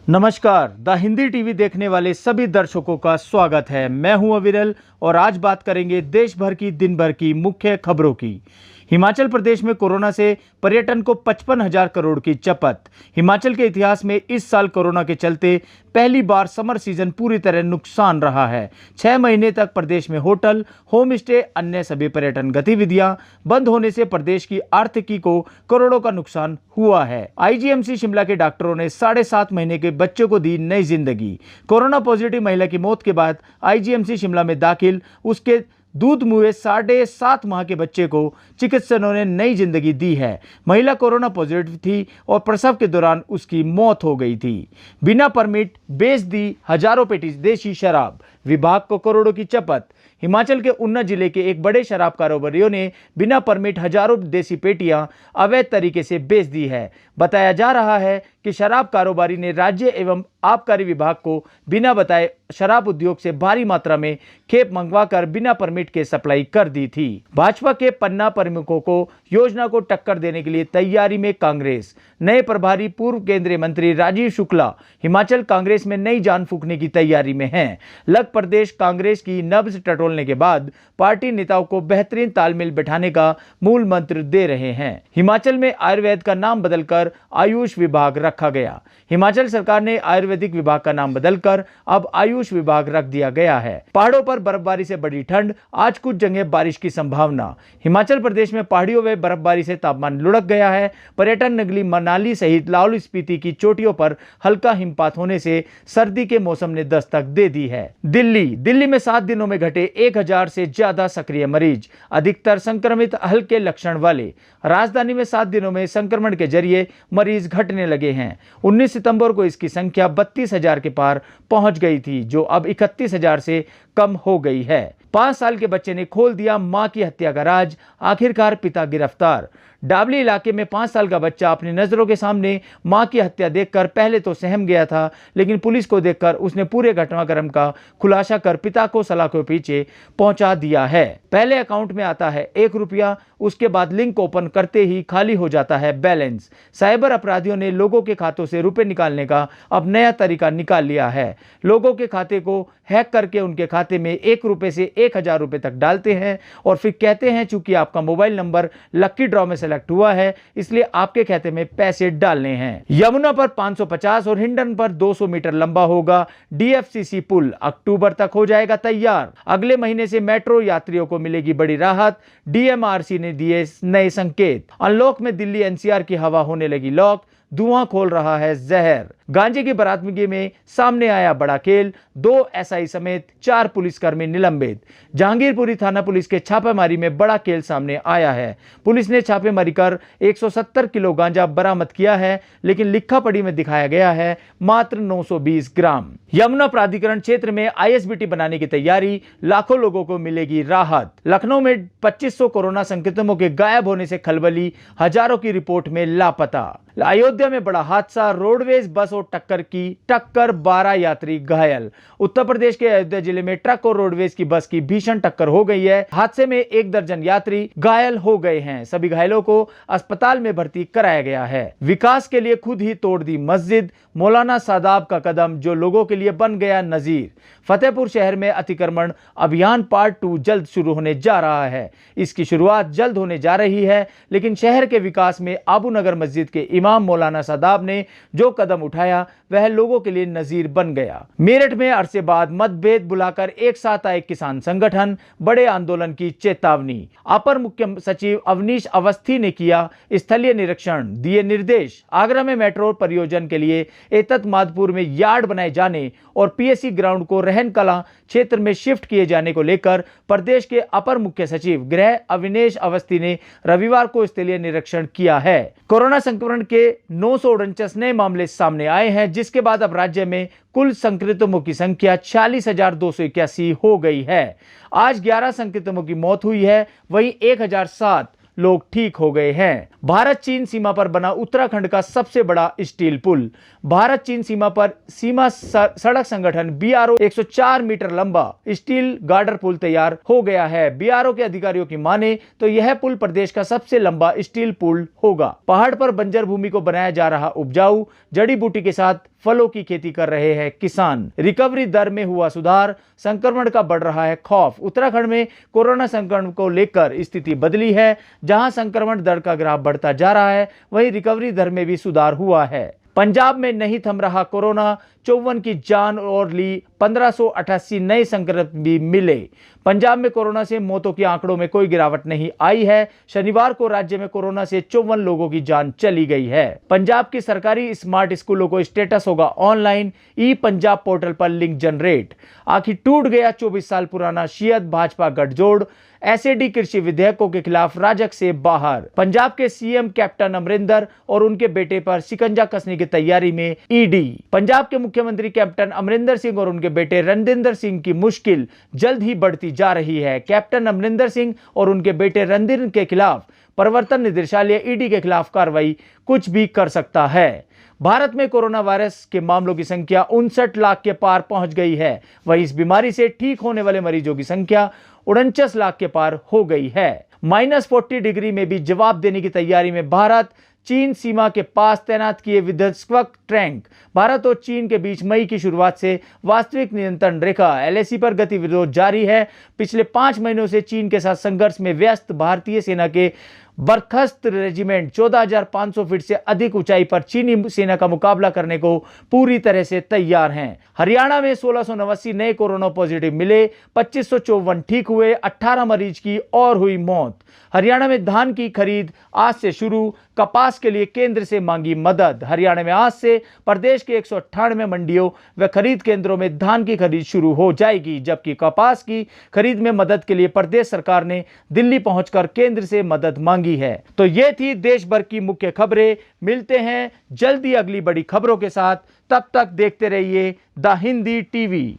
नमस्कार, the Hindi TV देखने वाले सभी दर्शकों का स्वागत है। मैं हूं अविरल और आज बात करेंगे देश भर की दिन भर की मुख्य खबरों की। हिमाचल प्रदेश में कोरोना से पर्यटन को 55,000 करोड़ की चपत। हिमाचल के इतिहास में इस साल कोरोना के चलते पहली बार समर सीजन पूरी तरह नुकसान रहा है। 6 महीने तक प्रदेश में होटल, होम स्टे, अन्य सभी पर्यटन गतिविधियां बंद होने से प्रदेश की आर्थिकी को करोड़ों का नुकसान हुआ है। आईजीएमसी शिमला के डॉक्टरों ने 7.5 महीने के बच्चे को दी नई जिंदगी। कोरोना पॉजिटिव महिला की मौत के बाद आईजीएमसी शिमला में दाखिल उसके दूध मुए 7.5 माह के बच्चे को चिकित्सकों ने नई जिंदगी दी है। महिला कोरोना पॉजिटिव थी और प्रसव के दौरान उसकी मौत हो गई थी। बिना परमिट बेच दी हजारों पेटी देशी शराब, विभाग को करोड़ों की चपत। हिमाचल के ऊना जिले के एक बड़े शराब कारोबारियों ने बिना परमिट हजारों देसी पेटियां अवैध तरीके से बेच दी है। बताया जा रहा है कि शराब कारोबारी ने राज्य एवं आबकारी विभाग को बिना बताए शराब उद्योग से भारी मात्रा में खेप मंगवाकर बिना परमिट के सप्लाई कर दी थी। भाजपा के पन्ना प्रमुखों को योजना को टक्कर देने के लिए तैयारी में कांग्रेस। नए प्रभारी पूर्व केंद्रीय मंत्री राजीव शुक्ला हिमाचल कांग्रेस में नई जान फूंकने की तैयारी में हैं। लग प्रदेश कांग्रेस की नब्ज टटोलने के बाद पार्टी नेताओं को बेहतरीन तालमेल बैठाने का मूल मंत्र दे रहे हैं। हिमाचल में आयुर्वेद का नाम बदलकर आयुष विभाग रखा गया। हिमाचल सरकार ने आयुर्वेदिक विभाग का नाम बदलकर अब आयुष विभाग रख दिया गया है। पहाड़ों पर बर्फबारी से बढ़ी ठंड, आज कुछ जगह बारिश की संभावना। हिमाचल प्रदेश में पहाड़ियों में बर्फबारी से तापमान लुढ़क गया है। पर्यटन नगरी मनाली सहित लाहौल स्पीति की चोटियों पर हल्का हिमपात होने से सर्दी के मौसम ने दस्तक दे दी है। दिल्ली में 7 दिनों में घटे 1000 से ज्यादा सक्रिय मरीज, अधिकतर संक्रमित हल्के लक्षण वाले। राजधानी में 7 दिनों में संक्रमण के जरिए मरीज घटने लगे हैं। 19 सितंबर को इसकी संख्या 32,000 के पार पहुंच गई थी, जो अब 31,000 से कम हो गई है। 5 साल के बच्चे ने खोल दिया मां की हत्या का राज, आखिरकार पिता गिरफ्तार। डाबली इलाके में 5 साल का बच्चा अपनी नजरों के सामने मां की हत्या देखकर पहले तो सहम गया था, लेकिन पुलिस को देखकर उसने पूरे घटनाक्रम का खुलासा कर पिता को सलाखों के पीछे पहुंचा दिया है। पहले अकाउंट में आता है 1 रुपया, उसके बाद लिंक ओपन करते ही खाली हो जाता है बैलेंस। साइबर अपराधियों ने लोगों के खातों से रुपए निकालने का अब नया तरीका निकाल लिया है। लोगों के खाते को हैक करके उनके खाते में 1 रुपए से 1000 रुपए तक डालते हैं और फिर कहते हैं चूंकि आपका मोबाइल नंबर लकी ड्रॉ में सेलेक्ट हुआ है इसलिए आपके खाते में पैसे डालने हैं। यमुना पर 550 और हिंडन पर 200 मीटर लंबा होगा डीएफसीसी पुल, अक्टूबर तक हो जाएगा तैयार। अगले महीने से मेट्रो यात्रियों को मिलेगी बड़ी राहत, डीएमआरसी ने दिए नए संकेत। अनलॉक में दिल्ली एनसीआर की हवा होने लगी लॉक, धुआं खोल रहा है जहर। गांजे की बरामदगी में सामने आया बड़ा खेल, 2 एसआई समेत 4 पुलिसकर्मी निलंबित। जहांगीरपुरी थाना पुलिस के छापेमारी में बड़ा खेल सामने आया है। पुलिस ने छापेमारी कर 170 किलो गांजा बरामद किया है, लेकिन लिखा पढ़ी में दिखाया गया है मात्र 920 ग्राम। यमुना प्राधिकरण क्षेत्र में आईएसबीटी बनाने की तैयारी, लाखों लोगों को मिलेगी राहत। लखनऊ में 2500 कोरोना संक्रमितों के गायब होने से खलबली, हजारों की रिपोर्ट में लापता। अयोध्या में बड़ा हादसा, रोडवेज बस और टक्कर 12 यात्री घायल। उत्तर प्रदेश के अयोध्या जिले में ट्रक और रोडवेज की बस की भीषण टक्कर हो गई है। हादसे में 1 दर्जन यात्री घायल हो गए हैं। सभी घायलों को अस्पताल में भर्ती कराया गया है। विकास के लिए खुद ही तोड़ दी मस्जिद, मौलाना सादाब का कदम जो लोगों के लिए बन गया नजीर। फतेहपुर शहर में अतिक्रमण अभियान पार्ट 2 जल्द शुरू होने जा रहा है। इसकी शुरुआत जल्द होने जा रही है, लेकिन शहर के विकास में आबू नगर मस्जिद के इमाम मौलाना सादाब ने जो कदम उठाया वह लोगों के लिए नजीर बन गया। मेरठ में अरसे बाद मतभेद बुलाकर एक साथ आए किसान संगठन, बड़े आंदोलन की चेतावनी। अपर मुख्य सचिव अवनीश अवस्थी ने किया स्थलीय निरीक्षण, दिए निर्देश। आगरा में मेट्रो परियोजना के लिए एतत मादपुर में यार्ड बनाए जाने और पीएससी ग्राउंड को रहन कला क्षेत्र में शिफ्ट किए जाने को लेकर प्रदेश के अपर मुख्य सचिव गृह अविनेश अवस्थी ने रविवार को स्थलीय निरीक्षण किया है। कोरोना संक्रमण के 949 नए मामले सामने आए हैं, जिसके बाद अब राज्य में कुल संक्रमितों की संख्या 46,281 हो गई है। आज 11 संक्रमितों की मौत हुई है, वहीं 1007 लोग ठीक हो गए हैं। भारत चीन सीमा पर बना उत्तराखंड का सबसे बड़ा स्टील पुल। भारत चीन सीमा पर सीमा सड़क संगठन बीआरओ 104 मीटर लंबा स्टील गार्डर पुल तैयार हो गया है। बीआरओ के अधिकारियों की माने तो यह पुल प्रदेश का सबसे लंबा स्टील पुल होगा। पहाड़ पर बंजर भूमि को बनाया जा रहा उपजाऊ, जड़ी बूटी के साथ फलों की खेती कर रहे हैं किसान। रिकवरी दर में हुआ सुधार, संक्रमण का बढ़ रहा है खौफ। उत्तराखंड में कोरोना संक्रमण को लेकर स्थिति बदली है। जहां संक्रमण दर का ग्राफ बढ़ता जा रहा है, वहीं रिकवरी दर में भी सुधार हुआ है। पंजाब में नहीं थम रहा कोरोना, 54 की जान और ली, 1588 नए संक्रमित भी मिले। पंजाब में कोरोना से मौतों के आंकड़ों में कोई गिरावट नहीं आई है। शनिवार को राज्य में कोरोना से 54 लोगों की जान चली गई है। पंजाब की सरकारी स्मार्ट स्कूलों को स्टेटस होगा ऑनलाइन, ई पंजाब पोर्टल पर लिंक जनरेट। आखिर टूट गया 24 साल पुराना शियत भाजपा गठजोड़, एसएडी कृषि विधेयकों के खिलाफ राजग से बाहर। पंजाब के सीएम कैप्टन अमरिंदर और उनके बेटे पर शिकंजा कसने की तैयारी में ईडी। पंजाब के मुख्यमंत्री कैप्टन अमरिंदर सिंह और उनके बेटे रणदिंदर सिंह की मुश्किल जल्द ही बढ़ती जा रही है। कैप्टन अमरिंदर सिंह और उनके बेटे रणदिंदर के खिलाफ प्रवर्तन निदेशालय ईडी के खिलाफ कार्रवाई कुछ भी कर सकता है। भारत में कोरोना वायरस के मामलों की संख्या 59 लाख के पार पहुंच गई है। वहीं इस बीमारी से ठीक होने वाले मरीजों की संख्या 49 लाख के पार हो गई है। -40 डिग्री में भी जवाब देने की तैयारी में भारत। चीन सीमा के पास तैनात किए विध्वंसक टैंक। भारत और चीन के बीच मई की शुरुआत से वास्तविक नियंत्रण रेखा एलएसी पर गतिविधि जारी है। पिछले 5 महीनों से चीन के साथ संघर्ष में व्यस्त भारतीय सेना के बरखस्त रेजिमेंट 14,500 फीट से अधिक ऊंचाई पर चीनी सेना का मुकाबला करने को पूरी तरह से तैयार हैं। हरियाणा में 1689 नए कोरोना पॉजिटिव मिले, 2554 ठीक हुए, 18 मरीज की और हुई मौत। हरियाणा में धान की खरीद आज से शुरू, कपास के लिए केंद्र से मांगी मदद। हरियाणा में आज से प्रदेश के 198 मंडियों व खरीद केंद्रों में धान की खरीद शुरू हो जाएगी, जबकि कपास की खरीद में मदद के लिए प्रदेश सरकार ने दिल्ली पहुंचकर केंद्र से मदद मांगी है। तो ये थी देश भर की मुख्य खबरें। मिलते हैं जल्दी अगली बड़ी खबरों के साथ। तब तक देखते रहिए द हिंदी टीवी।